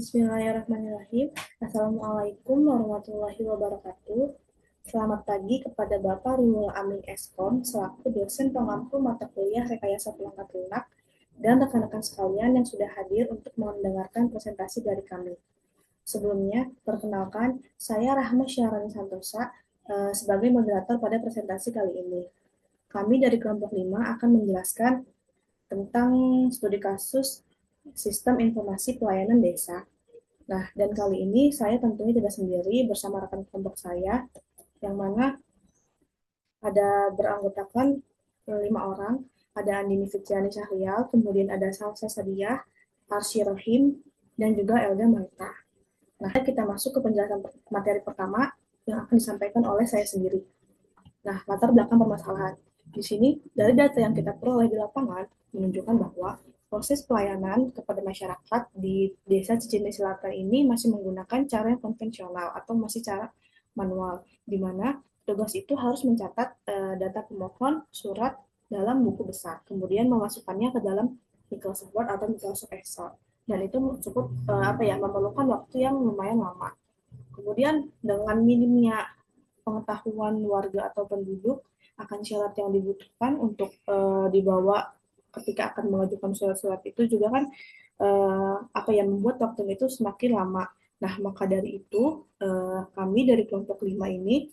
Bismillahirrahmanirrahim. Assalamualaikum warahmatullahi wabarakatuh. Selamat pagi kepada Bapak Ruhul Amin Eskom selaku dosen pengampu mata kuliah Rekayasa Perangkat Lunak dan rekan-rekan sekalian yang sudah hadir untuk mendengarkan presentasi dari kami. Sebelumnya, perkenalkan, saya Rahma Syahrani Santosa sebagai moderator pada presentasi kali ini. Kami dari kelompok 5 akan menjelaskan tentang studi kasus Sistem Informasi Pelayanan Desa. Nah, dan kali ini saya tentunya tidak sendiri bersama rekan kelompok saya, yang mana ada beranggotakan 5 orang, ada Andini Fitriani Syahrial, kemudian ada Salsa Sadiah, Arsy Rohim, dan juga Elga Maita. Nah, kita masuk ke penjelasan materi pertama yang akan disampaikan oleh saya sendiri. Nah, latar belakang permasalahan. Di sini, dari data yang kita peroleh di lapangan, menunjukkan bahwa proses pelayanan kepada masyarakat di Desa Cicinde Selatan ini masih menggunakan cara yang konvensional atau masih cara manual, di mana tugas itu harus mencatat data pemohon surat dalam buku besar, kemudian memasukkannya ke dalam Microsoft Word atau Microsoft Excel, dan itu cukup memerlukan waktu yang lumayan lama. Kemudian dengan minimnya pengetahuan warga atau penduduk akan syarat yang dibutuhkan untuk dibawa ketika akan mengajukan surat-surat itu juga kan membuat waktu itu semakin lama. Nah, maka dari itu kami dari kelompok 5 ini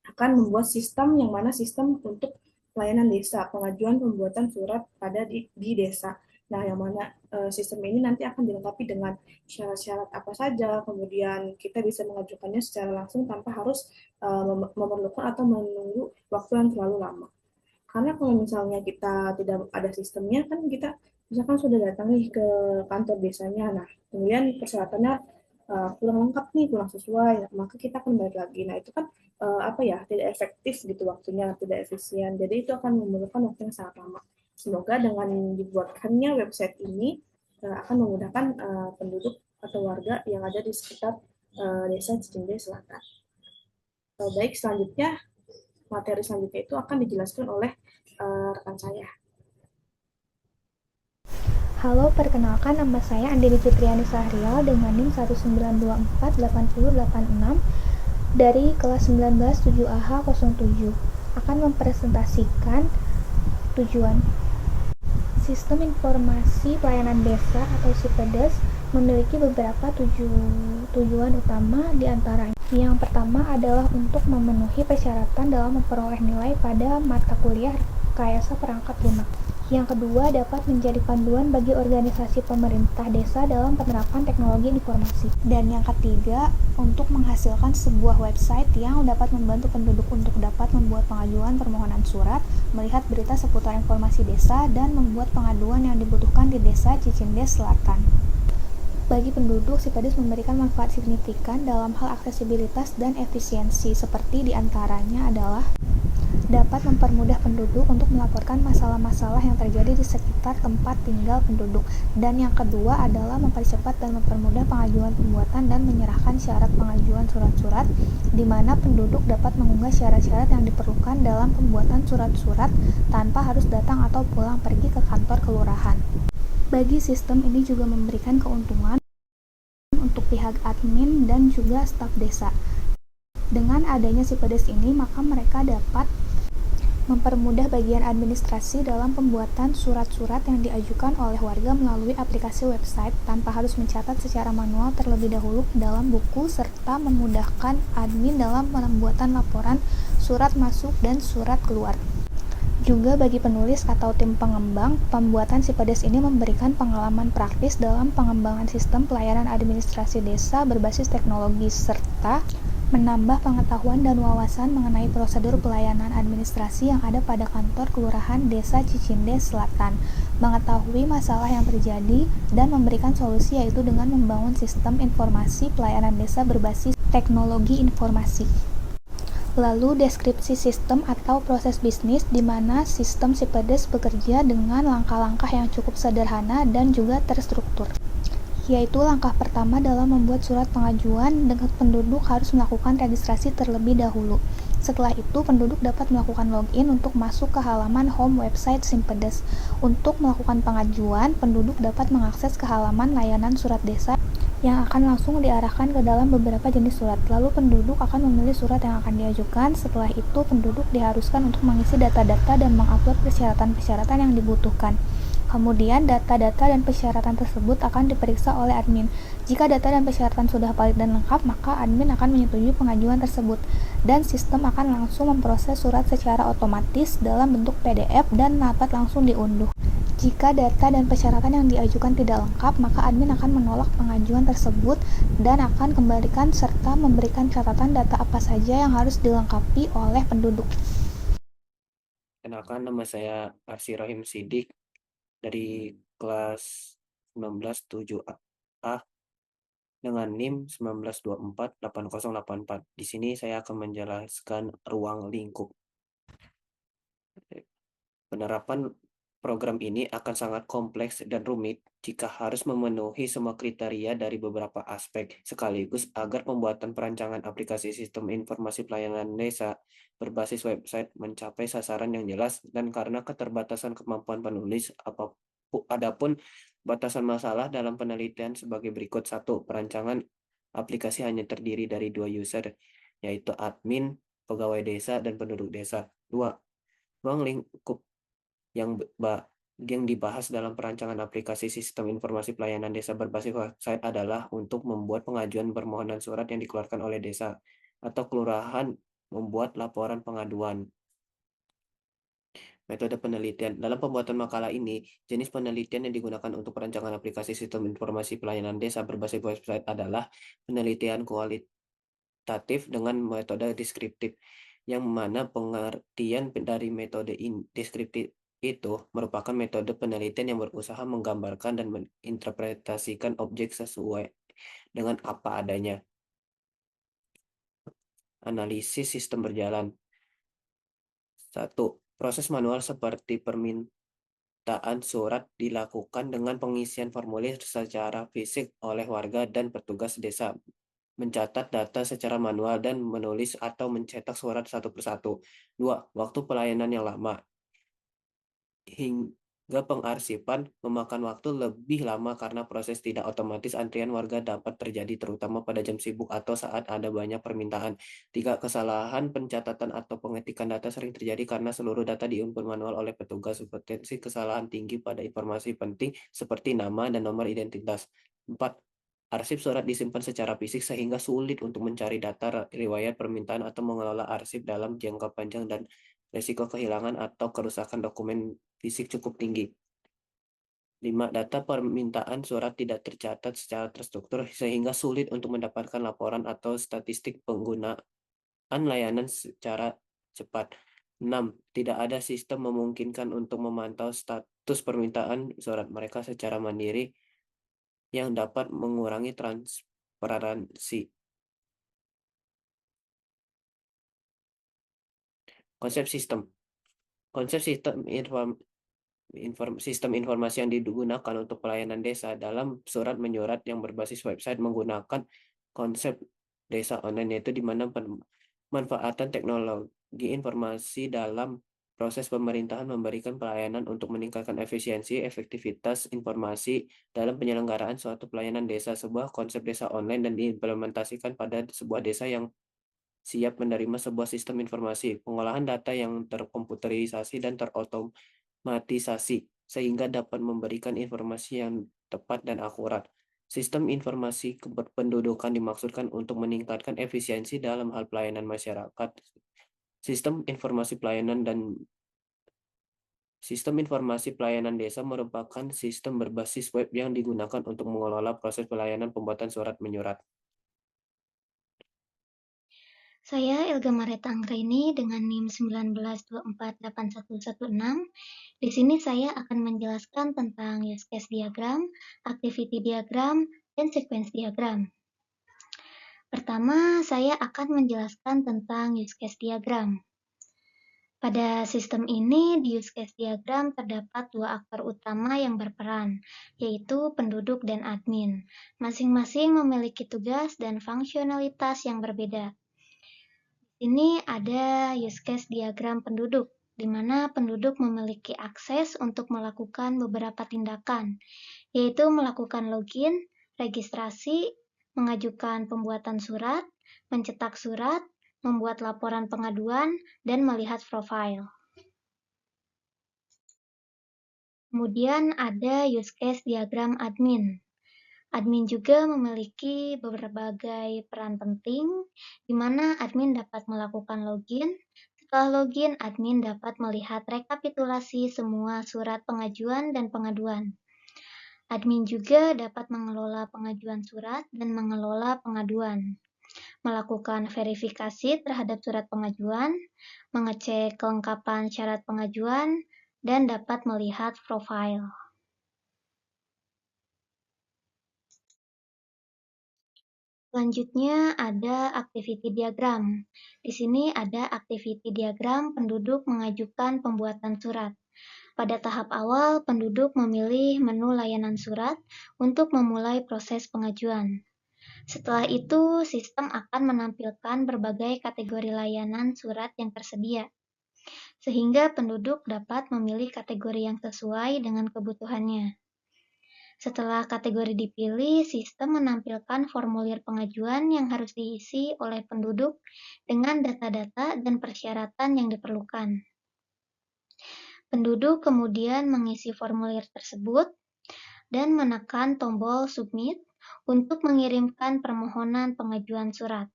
akan membuat sistem yang mana sistem untuk pelayanan desa, pengajuan pembuatan surat pada di desa. Nah, yang mana sistem ini nanti akan dilengkapi dengan syarat-syarat apa saja, kemudian kita bisa mengajukannya secara langsung tanpa harus memerlukan atau menunggu waktu yang terlalu lama. Karena kalau misalnya kita tidak ada sistemnya, kan kita misalkan sudah datang nih ke kantor desanya, nah kemudian persyaratannya kurang lengkap nih, kurang sesuai, maka kita akan balik lagi. Nah itu kan tidak efektif gitu waktunya, tidak efisien. Jadi itu akan memerlukan waktu yang sangat lama. Semoga dengan dibuatkannya website ini akan memudahkan penduduk atau warga yang ada di sekitar Desa Cicinde Selatan. Baik, selanjutnya materi selanjutnya itu akan dijelaskan oleh rekan saya. Halo, perkenalkan nama saya Andini Fitriani Syahrial dengan NIM 192480886 dari kelas 19 7AH07. Akan mempresentasikan tujuan. Sistem Informasi Pelayanan Desa atau SIPEDES memiliki beberapa tujuan utama diantaranya. Yang pertama adalah untuk memenuhi persyaratan dalam memperoleh nilai pada mata kuliah Rekayasa Perangkat Lunak. Yang kedua, dapat menjadi panduan bagi organisasi pemerintah desa dalam penerapan teknologi informasi. Dan yang ketiga, untuk menghasilkan sebuah website yang dapat membantu penduduk untuk dapat membuat pengajuan permohonan surat, melihat berita seputar informasi desa, dan membuat pengaduan yang dibutuhkan di Desa Cicinde Selatan. Bagi penduduk, SIPEDES memberikan manfaat signifikan dalam hal aksesibilitas dan efisiensi, seperti diantaranya adalah dapat mempermudah penduduk untuk melaporkan masalah-masalah yang terjadi di sekitar tempat tinggal penduduk. Dan yang kedua adalah mempercepat dan mempermudah pengajuan pembuatan dan menyerahkan syarat pengajuan surat-surat, di mana penduduk dapat mengunggah syarat-syarat yang diperlukan dalam pembuatan surat-surat tanpa harus datang atau pulang pergi ke kantor kelurahan. Bagi sistem ini juga memberikan keuntungan untuk pihak admin dan juga staf desa. Dengan adanya SIPEDES ini, maka mereka dapat mempermudah bagian administrasi dalam pembuatan surat-surat yang diajukan oleh warga melalui aplikasi website tanpa harus mencatat secara manual terlebih dahulu dalam buku, serta memudahkan admin dalam pembuatan laporan surat masuk dan surat keluar. Juga bagi penulis atau tim pengembang, pembuatan SIPEDES ini memberikan pengalaman praktis dalam pengembangan sistem pelayanan administrasi desa berbasis teknologi, serta menambah pengetahuan dan wawasan mengenai prosedur pelayanan administrasi yang ada pada kantor kelurahan Desa Cicinde Selatan, mengetahui masalah yang terjadi, dan memberikan solusi, yaitu dengan membangun sistem informasi pelayanan desa berbasis teknologi informasi. Lalu deskripsi sistem atau proses bisnis, di mana sistem SIPEDES bekerja dengan langkah-langkah yang cukup sederhana dan juga terstruktur. Yaitu langkah pertama dalam membuat surat pengajuan, dengan penduduk harus melakukan registrasi terlebih dahulu. Setelah itu, penduduk dapat melakukan login untuk masuk ke halaman home website SIPEDES. Untuk melakukan pengajuan, penduduk dapat mengakses ke halaman layanan surat desa yang akan langsung diarahkan ke dalam beberapa jenis surat. Lalu penduduk akan memilih surat yang akan diajukan. Setelah itu, penduduk diharuskan untuk mengisi data-data dan mengupload persyaratan-persyaratan yang dibutuhkan. Kemudian, data-data dan persyaratan tersebut akan diperiksa oleh admin. Jika data dan persyaratan sudah valid dan lengkap, maka admin akan menyetujui pengajuan tersebut, dan sistem akan langsung memproses surat secara otomatis dalam bentuk PDF dan dapat langsung diunduh. Jika data dan persyaratan yang diajukan tidak lengkap, maka admin akan menolak pengajuan tersebut dan akan kembalikan serta memberikan catatan data apa saja yang harus dilengkapi oleh penduduk. Kenalkan, nama saya Arsi Rohim Sidik dari kelas 19 7A dengan NIM 19248084. Di sini saya akan menjelaskan ruang lingkup. Penerapan program ini akan sangat kompleks dan rumit jika harus memenuhi semua kriteria dari beberapa aspek sekaligus agar pembuatan perancangan aplikasi sistem informasi pelayanan desa berbasis website mencapai sasaran yang jelas, dan karena keterbatasan kemampuan penulis, adapun batasan masalah dalam penelitian sebagai berikut. Satu, perancangan aplikasi hanya terdiri dari dua user, yaitu admin, pegawai desa, dan penduduk desa. Dua, ruang lingkup yang yang dibahas dalam perancangan aplikasi sistem informasi pelayanan desa berbasis website adalah untuk membuat pengajuan permohonan surat yang dikeluarkan oleh desa atau kelurahan, membuat laporan pengaduan. Metode penelitian. Dalam pembuatan makalah ini, jenis penelitian yang digunakan untuk perancangan aplikasi sistem informasi pelayanan desa berbasis website adalah penelitian kualitatif dengan metode deskriptif, yang mana pengertian dari metode deskriptif itu merupakan metode penelitian yang berusaha menggambarkan dan menginterpretasikan objek sesuai dengan apa adanya. Analisis sistem berjalan. 1. Proses manual seperti permintaan surat dilakukan dengan pengisian formulir secara fisik oleh warga dan petugas desa, mencatat data secara manual dan menulis atau mencetak surat satu persatu. 2. Waktu pelayanan yang lama. Hingga pengarsipan memakan waktu lebih lama karena proses tidak otomatis. Antrian warga dapat terjadi terutama pada jam sibuk atau saat ada banyak permintaan. 3. Kesalahan pencatatan atau pengetikan data sering terjadi karena seluruh data diinput manual oleh petugas. Potensi kesalahan tinggi pada informasi penting seperti nama dan nomor identitas. 4. Arsip surat disimpan secara fisik sehingga sulit untuk mencari data riwayat permintaan atau mengelola arsip dalam jangka panjang, dan risiko kehilangan atau kerusakan dokumen fisik cukup tinggi. 5. Data permintaan surat tidak tercatat secara terstruktur sehingga sulit untuk mendapatkan laporan atau statistik penggunaan layanan secara cepat. 6. Tidak ada sistem memungkinkan untuk memantau status permintaan surat mereka secara mandiri yang dapat mengurangi transparansi. Konsep sistem. Konsep sistem informasi yang digunakan untuk pelayanan desa dalam surat menyurat yang berbasis website menggunakan konsep desa online, yaitu di mana pemanfaatan teknologi informasi dalam proses pemerintahan memberikan pelayanan untuk meningkatkan efisiensi, efektivitas informasi dalam penyelenggaraan suatu pelayanan desa. Sebuah konsep desa online dan diimplementasikan pada sebuah desa yang siap menerima sebuah sistem informasi, pengolahan data yang terkomputerisasi dan terotomatisasi, sehingga dapat memberikan informasi yang tepat dan akurat. Sistem informasi kependudukan dimaksudkan untuk meningkatkan efisiensi dalam hal pelayanan masyarakat. Sistem informasi pelayanan desa merupakan sistem berbasis web yang digunakan untuk mengelola proses pelayanan pembuatan surat menyurat. Saya Elga Mareta Anggraini dengan NIM 19248116. Di sini saya akan menjelaskan tentang use case diagram, activity diagram, dan sequence diagram. Pertama, saya akan menjelaskan tentang use case diagram. Pada sistem ini, di use case diagram terdapat dua aktor utama yang berperan, yaitu penduduk dan admin. Masing-masing memiliki tugas dan fungsionalitas yang berbeda. Ini ada use case diagram penduduk, di mana penduduk memiliki akses untuk melakukan beberapa tindakan, yaitu melakukan login, registrasi, mengajukan pembuatan surat, mencetak surat, membuat laporan pengaduan, dan melihat profil. Kemudian ada use case diagram admin. Admin juga memiliki berbagai peran penting, di mana admin dapat melakukan login. Setelah login, admin dapat melihat rekapitulasi semua surat pengajuan dan pengaduan. Admin juga dapat mengelola pengajuan surat dan mengelola pengaduan, melakukan verifikasi terhadap surat pengajuan, mengecek kelengkapan syarat pengajuan, dan dapat melihat profil. Selanjutnya ada activity diagram. Di sini ada activity diagram penduduk mengajukan pembuatan surat. Pada tahap awal, penduduk memilih menu layanan surat untuk memulai proses pengajuan. Setelah itu, sistem akan menampilkan berbagai kategori layanan surat yang tersedia, sehingga penduduk dapat memilih kategori yang sesuai dengan kebutuhannya. Setelah kategori dipilih, sistem menampilkan formulir pengajuan yang harus diisi oleh penduduk dengan data-data dan persyaratan yang diperlukan. Penduduk kemudian mengisi formulir tersebut dan menekan tombol submit untuk mengirimkan permohonan pengajuan surat.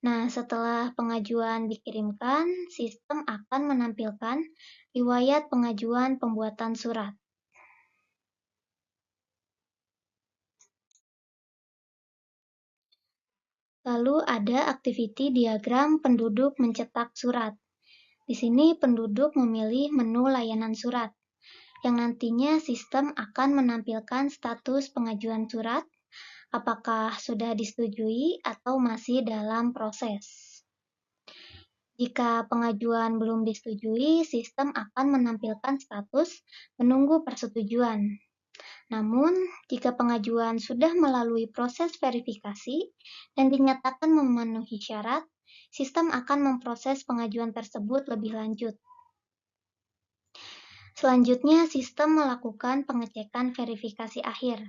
Nah, setelah pengajuan dikirimkan, sistem akan menampilkan riwayat pengajuan pembuatan surat. Lalu ada activity diagram penduduk mencetak surat. Di sini penduduk memilih menu layanan surat, yang nantinya sistem akan menampilkan status pengajuan surat, apakah sudah disetujui atau masih dalam proses. Jika pengajuan belum disetujui, sistem akan menampilkan status menunggu persetujuan. Namun, jika pengajuan sudah melalui proses verifikasi dan dinyatakan memenuhi syarat, sistem akan memproses pengajuan tersebut lebih lanjut. Selanjutnya, sistem melakukan pengecekan verifikasi akhir.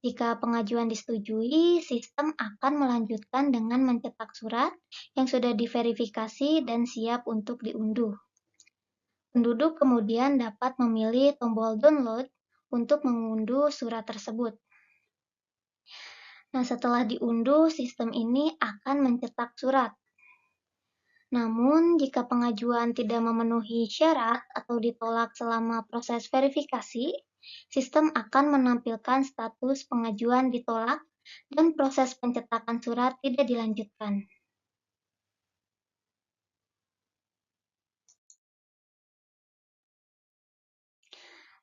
Jika pengajuan disetujui, sistem akan melanjutkan dengan mencetak surat yang sudah diverifikasi dan siap untuk diunduh. Penduduk kemudian dapat memilih tombol download untuk mengunduh surat tersebut. Nah, setelah diunduh, sistem ini akan mencetak surat. Namun, jika pengajuan tidak memenuhi syarat atau ditolak selama proses verifikasi, sistem akan menampilkan status pengajuan ditolak dan proses pencetakan surat tidak dilanjutkan.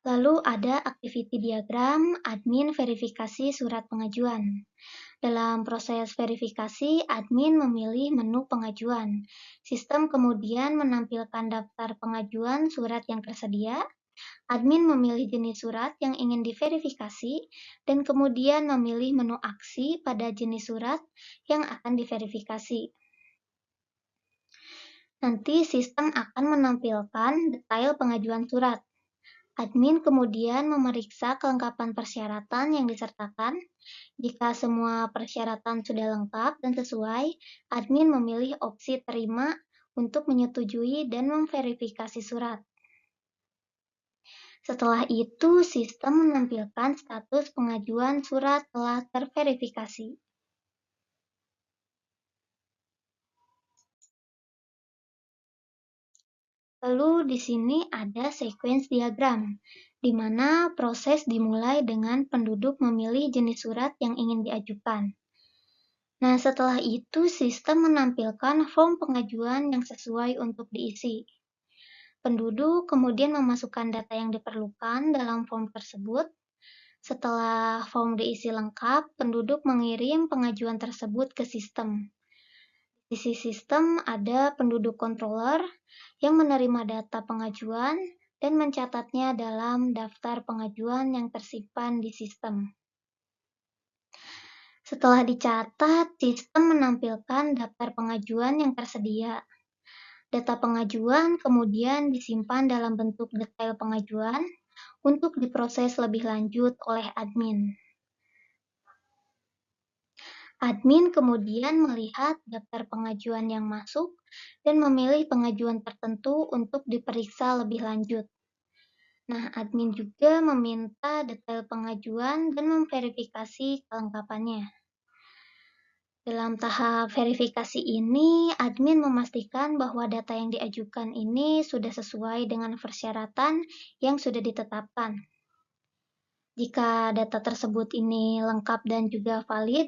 Lalu ada activity diagram admin verifikasi surat pengajuan. Dalam proses verifikasi, admin memilih menu pengajuan. Sistem kemudian menampilkan daftar pengajuan surat yang tersedia. Admin memilih jenis surat yang ingin diverifikasi dan kemudian memilih menu aksi pada jenis surat yang akan diverifikasi. Nanti sistem akan menampilkan detail pengajuan surat. Admin kemudian memeriksa kelengkapan persyaratan yang disertakan. Jika semua persyaratan sudah lengkap dan sesuai, admin memilih opsi terima untuk menyetujui dan memverifikasi surat. Setelah itu, sistem menampilkan status pengajuan surat telah terverifikasi. Lalu di sini ada sequence diagram, di mana proses dimulai dengan penduduk memilih jenis surat yang ingin diajukan. Nah, setelah itu sistem menampilkan form pengajuan yang sesuai untuk diisi. Penduduk kemudian memasukkan data yang diperlukan dalam form tersebut. Setelah form diisi lengkap, penduduk mengirim pengajuan tersebut ke sistem. Di sisi sistem ada penduduk controller yang menerima data pengajuan dan mencatatnya dalam daftar pengajuan yang tersimpan di sistem. Setelah dicatat, sistem menampilkan daftar pengajuan yang tersedia. Data pengajuan kemudian disimpan dalam bentuk detail pengajuan untuk diproses lebih lanjut oleh admin. Admin kemudian melihat daftar pengajuan yang masuk dan memilih pengajuan tertentu untuk diperiksa lebih lanjut. Nah, admin juga meminta detail pengajuan dan memverifikasi kelengkapannya. Dalam tahap verifikasi ini, admin memastikan bahwa data yang diajukan ini sudah sesuai dengan persyaratan yang sudah ditetapkan. Jika data tersebut ini lengkap dan juga valid,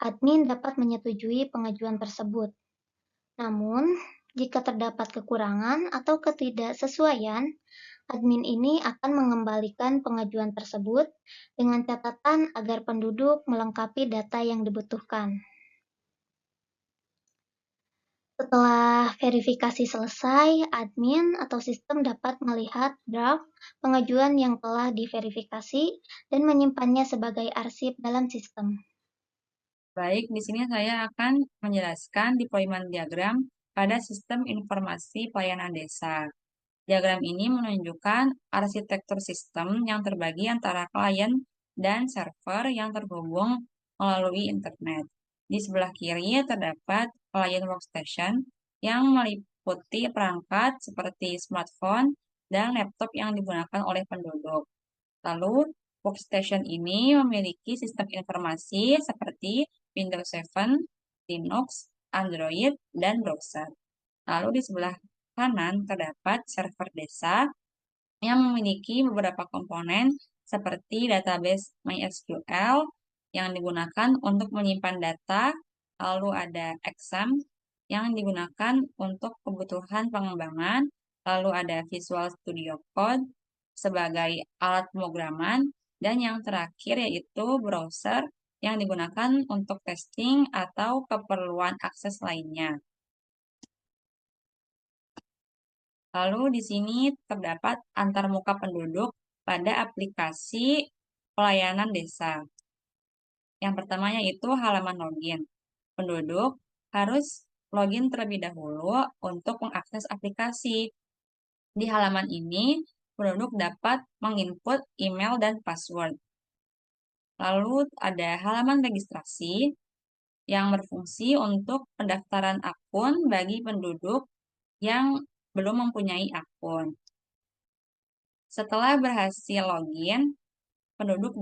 admin dapat menyetujui pengajuan tersebut. Namun, jika terdapat kekurangan atau ketidaksesuaian, admin ini akan mengembalikan pengajuan tersebut dengan catatan agar penduduk melengkapi data yang dibutuhkan. Setelah verifikasi selesai, admin atau sistem dapat melihat draft pengajuan yang telah diverifikasi dan menyimpannya sebagai arsip dalam sistem. Baik, di sini saya akan menjelaskan deployment diagram pada sistem informasi pelayanan desa. Diagram ini menunjukkan arsitektur sistem yang terbagi antara klien dan server yang terhubung melalui internet. Di sebelah kiri terdapat client workstation yang meliputi perangkat seperti smartphone dan laptop yang digunakan oleh penduduk. Lalu, workstation ini memiliki sistem informasi seperti Windows 7, Linux, Android, dan browser. Lalu di sebelah kanan terdapat server desa yang memiliki beberapa komponen seperti database MySQL yang digunakan untuk menyimpan data, lalu ada Exam yang digunakan untuk kebutuhan pengembangan, lalu ada Visual Studio Code sebagai alat pemrograman, dan yang terakhir yaitu browser yang digunakan untuk testing atau keperluan akses lainnya. Lalu di sini terdapat antarmuka penduduk pada aplikasi pelayanan desa. Yang pertamanya itu halaman login. Penduduk harus login terlebih dahulu untuk mengakses aplikasi. Di halaman ini, penduduk dapat menginput email dan password. Lalu ada halaman registrasi yang berfungsi untuk pendaftaran akun bagi penduduk yang belum mempunyai akun. Setelah berhasil login, penduduk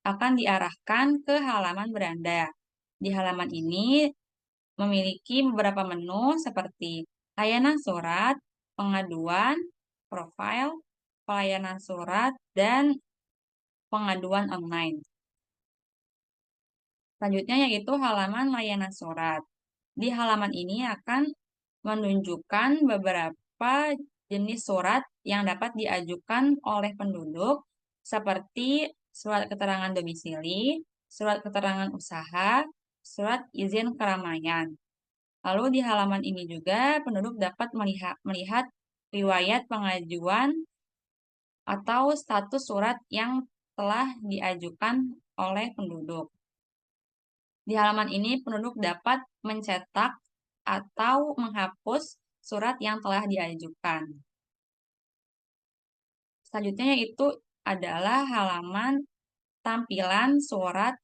akan diarahkan ke halaman beranda. Di halaman ini memiliki beberapa menu seperti layanan surat, pengaduan, profil, pelayanan surat, dan pengaduan online. Selanjutnya yaitu halaman layanan surat. Di halaman ini akan menunjukkan beberapa jenis surat yang dapat diajukan oleh penduduk seperti surat keterangan domisili, surat keterangan usaha, surat izin keramaian. Lalu di halaman ini juga penduduk dapat melihat riwayat pengajuan atau status surat yang telah diajukan oleh penduduk. Di halaman ini penduduk dapat mencetak atau menghapus surat yang telah diajukan. Selanjutnya yaitu adalah halaman tampilan surat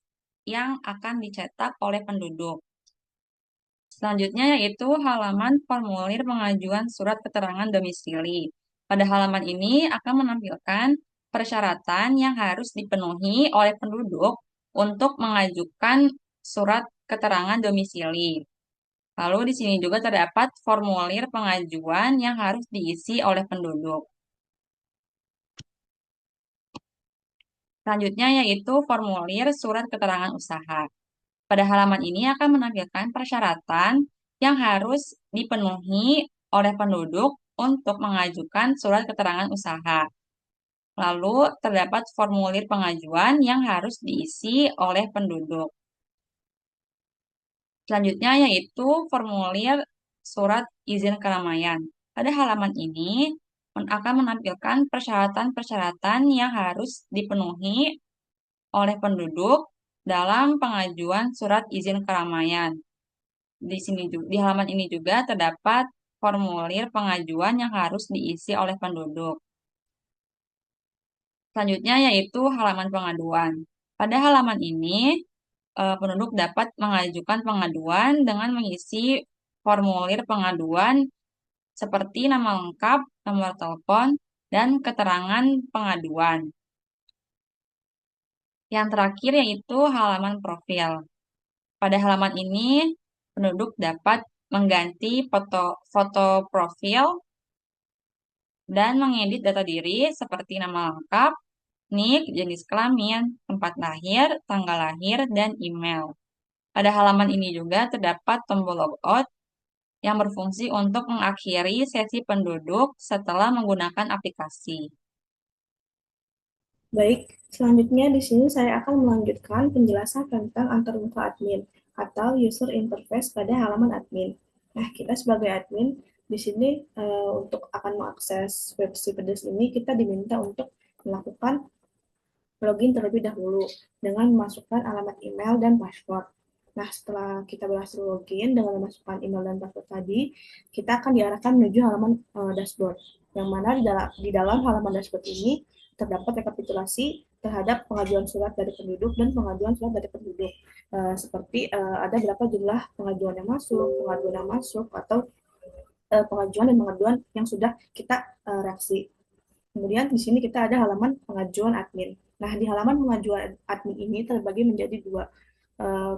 yang akan dicetak oleh penduduk. Selanjutnya yaitu halaman formulir pengajuan surat keterangan domisili. Pada halaman ini akan menampilkan persyaratan yang harus dipenuhi oleh penduduk untuk mengajukan surat keterangan domisili. Lalu di sini juga terdapat formulir pengajuan yang harus diisi oleh penduduk. Selanjutnya yaitu formulir surat keterangan usaha. Pada halaman ini akan menampilkan persyaratan yang harus dipenuhi oleh penduduk untuk mengajukan surat keterangan usaha. Lalu terdapat formulir pengajuan yang harus diisi oleh penduduk. Selanjutnya yaitu formulir surat izin keramaian. Pada halaman ini akan menampilkan persyaratan-persyaratan yang harus dipenuhi oleh penduduk dalam pengajuan surat izin keramaian. Di halaman ini juga terdapat formulir pengajuan yang harus diisi oleh penduduk. Selanjutnya yaitu halaman pengaduan. Pada halaman ini penduduk dapat mengajukan pengaduan dengan mengisi formulir pengaduan seperti nama lengkap, nomor telepon, dan keterangan pengaduan. Yang terakhir yaitu halaman profil. Pada halaman ini, penduduk dapat mengganti foto profil dan mengedit data diri seperti nama lengkap, nik, jenis kelamin, tempat lahir, tanggal lahir, dan email. Pada halaman ini juga terdapat tombol logout yang berfungsi untuk mengakhiri sesi penduduk setelah menggunakan aplikasi. Baik, selanjutnya di sini saya akan melanjutkan penjelasan tentang antarmuka admin atau user interface pada halaman admin. Nah, kita sebagai admin di sini untuk akan mengakses web Sipedes ini kita diminta untuk melakukan login terlebih dahulu dengan memasukkan alamat email dan password. Nah, setelah kita berhasil login dengan memasukkan email dan password tadi, kita akan diarahkan menuju halaman dashboard, yang mana di dalam halaman dashboard ini terdapat rekapitulasi terhadap pengajuan surat dari penduduk dan pengajuan surat dari penduduk. Seperti ada berapa jumlah pengajuan yang masuk, atau pengajuan dan pengaduan yang sudah kita reaksi. Kemudian di sini kita ada halaman pengajuan admin. Nah, di halaman pengajuan admin ini terbagi menjadi dua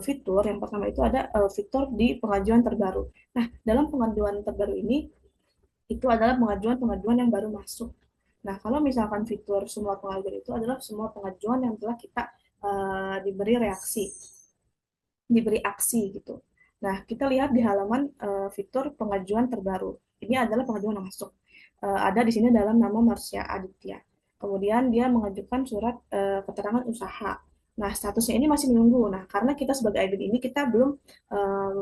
fitur. Yang pertama itu ada fitur di pengajuan terbaru. Nah, dalam pengajuan terbaru ini itu adalah pengajuan-pengajuan yang baru masuk. Nah, kalau misalkan fitur semua pengajuan itu adalah semua pengajuan yang telah kita diberi aksi gitu. Nah, kita lihat di halaman fitur pengajuan terbaru. Ini adalah pengajuan yang masuk. Ada di sini dalam nama Marsha Aditya. Kemudian dia mengajukan surat keterangan usaha. Nah, statusnya ini masih menunggu. Nah, karena kita sebagai admin ini kita belum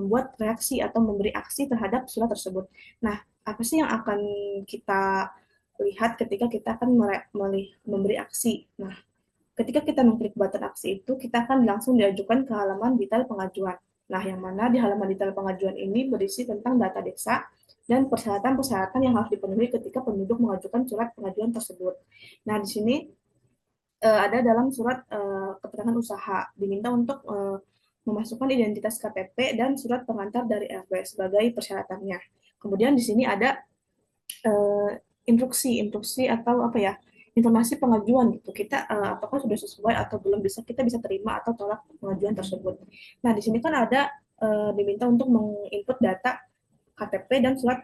membuat reaksi atau memberi aksi terhadap surat tersebut. Nah, apa sih yang akan kita lihat ketika kita akan memberi aksi? Nah, ketika kita mengklik button aksi itu, kita akan langsung diajukan ke halaman detail pengajuan. Nah, yang mana di halaman detail pengajuan ini berisi tentang data desa dan persyaratan-persyaratan yang harus dipenuhi ketika penduduk mengajukan surat pengajuan tersebut. Nah, di sini ada dalam surat keterangan usaha diminta untuk memasukkan identitas KTP dan surat pengantar dari RW sebagai persyaratannya. Kemudian di sini ada instruksi atau apa ya, informasi pengajuan gitu. Kita apakah sudah sesuai atau belum, kita bisa terima atau tolak pengajuan tersebut. Nah, di sini kan ada diminta untuk menginput data KTP dan surat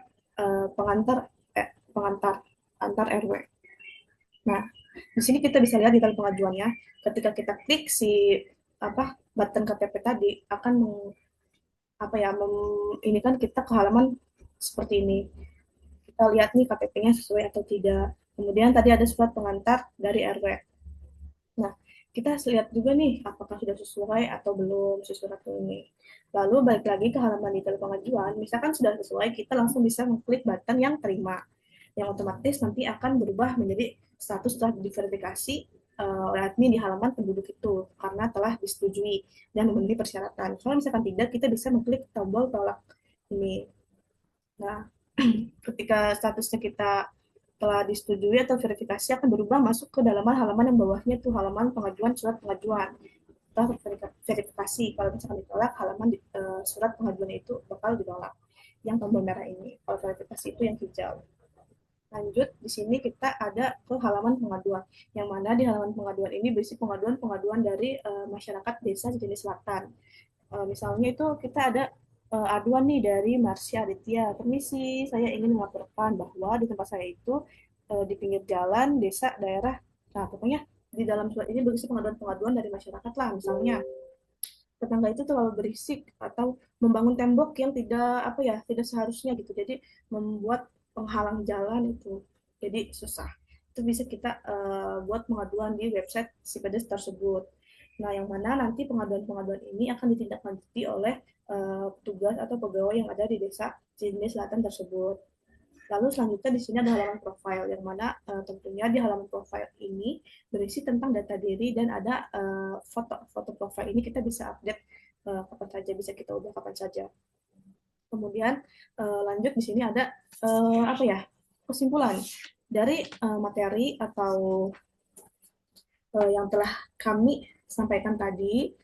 pengantar antar RW. Nah, di sini kita bisa lihat detail pengajuannya. Ketika kita klik si button KTP tadi akan ini kan kita ke halaman seperti ini. Kita lihat nih KTP-nya sesuai atau tidak. Kemudian tadi ada surat pengantar dari RW. Nah, kita lihat juga nih apakah sudah sesuai atau belum si surat ini. Lalu balik lagi ke halaman detail pengajuan, misalkan sudah sesuai, kita langsung bisa mengklik button yang terima, yang otomatis nanti akan berubah menjadi status telah diverifikasi oleh admin di halaman penduduk itu karena telah disetujui dan memenuhi persyaratan. Kalau misalkan tidak, kita bisa mengklik tombol tolak ini. Nah, ketika statusnya kita telah disetujui atau verifikasi akan berubah masuk ke dalam halaman yang bawahnya tuh halaman pengajuan surat pengajuan atau verifikasi. Kalau misalkan ditolak, halaman surat pengajuan itu bakal ditolak. Yang tombol merah ini. Kalau verifikasi itu yang hijau. Lanjut, di sini kita ada ke halaman pengaduan, yang mana di halaman pengaduan ini berisi pengaduan-pengaduan dari masyarakat desa Cijenil Selatan. Misalnya itu kita ada aduan nih dari Marsha Aditya. Permisi, saya ingin melaporkan bahwa di tempat saya itu di pinggir jalan, desa, daerah. Nah, pokoknya di dalam surat ini berisi pengaduan-pengaduan dari masyarakat lah. Misalnya, tetangga itu terlalu berisik atau membangun tembok yang tidak seharusnya gitu. Jadi membuat penghalang jalan itu jadi susah. Itu bisa kita buat pengaduan di website Sipedes tersebut. Nah, yang mana nanti pengaduan-pengaduan ini akan ditindaklanjuti oleh petugas atau pegawai yang ada di desa Cijenil Selatan tersebut. Lalu selanjutnya di sini ada halaman profile, yang mana tentunya di halaman profile ini berisi tentang data diri dan ada foto profile ini kita bisa update kapan saja, bisa kita ubah kapan saja. Kemudian lanjut di sini ada kesimpulan dari materi atau yang telah kami sampaikan tadi.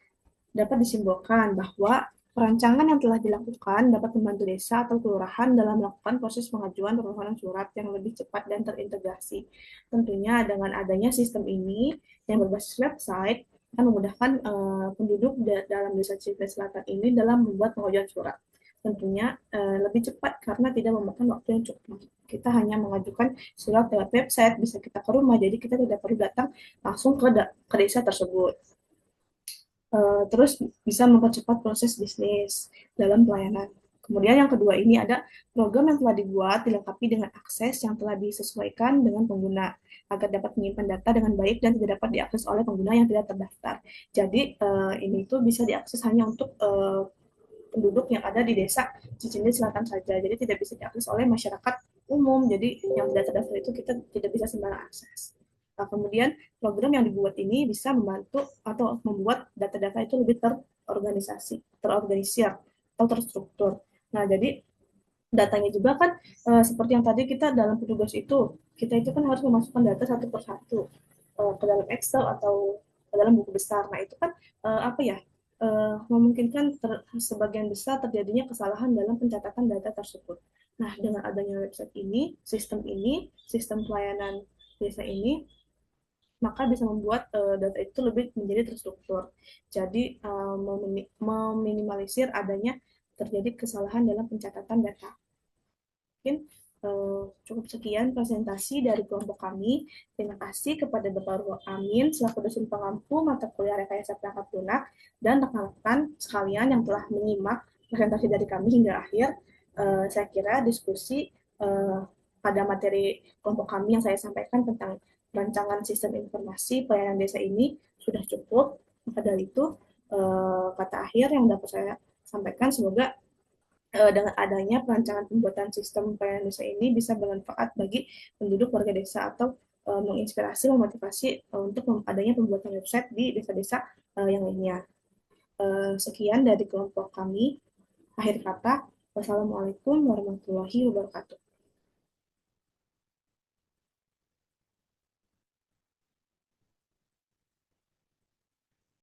dapat disimpulkan bahwa perancangan yang telah dilakukan dapat membantu desa atau kelurahan dalam melakukan proses pengajuan permohonan surat yang lebih cepat dan terintegrasi. Tentunya dengan adanya sistem ini yang berbasis website akan memudahkan penduduk dalam desa Cipete Selatan ini dalam membuat pengajuan surat. Tentunya lebih cepat karena tidak memakan waktu yang cukup. Kita hanya mengajukan surat lewat website, bisa kita ke rumah, jadi kita tidak perlu datang langsung ke desa tersebut. Terus bisa mempercepat proses bisnis dalam pelayanan. Kemudian yang kedua ini ada program yang telah dibuat dilengkapi dengan akses yang telah disesuaikan dengan pengguna agar dapat menyimpan data dengan baik dan tidak dapat diakses oleh pengguna yang tidak terdaftar. Jadi ini tuh bisa diakses hanya untuk penduduk yang ada di desa Cicindi Selatan saja. Jadi tidak bisa diakses oleh masyarakat umum. Jadi yang tidak terdaftar itu kita tidak bisa sembarang akses. Nah, kemudian program yang dibuat ini bisa membantu atau membuat data-data itu lebih terorganisir atau terstruktur. Nah, jadi datanya juga kan seperti yang tadi kita dalam petugas itu kan harus memasukkan data satu persatu ke dalam Excel atau ke dalam buku besar. Nah, itu kan apa ya? Memungkinkan sebagian besar terjadinya kesalahan dalam pencatatan data tersebut. Nah, dengan adanya website ini, sistem pelayanan desa ini, maka bisa membuat data itu lebih menjadi terstruktur. Jadi meminimalisir adanya terjadi kesalahan dalam pencatatan data. Mungkin cukup sekian presentasi dari kelompok kami. Terima kasih kepada Bapak Ruhul Amin selaku dosen pengampu mata kuliah rekayasa perangkat lunak dan rekan-rekan sekalian yang telah menyimak presentasi dari kami hingga akhir. Saya kira diskusi pada materi kelompok kami yang saya sampaikan tentang rancangan sistem informasi pelayanan desa ini sudah cukup. Maka dari itu kata akhir yang dapat saya sampaikan, semoga dengan adanya perancangan pembuatan sistem pelayanan desa ini bisa bermanfaat bagi penduduk warga desa atau menginspirasi, memotivasi untuk adanya pembuatan website di desa-desa yang lainnya. Sekian dari kelompok kami. Akhir kata, wassalamualaikum warahmatullahi wabarakatuh.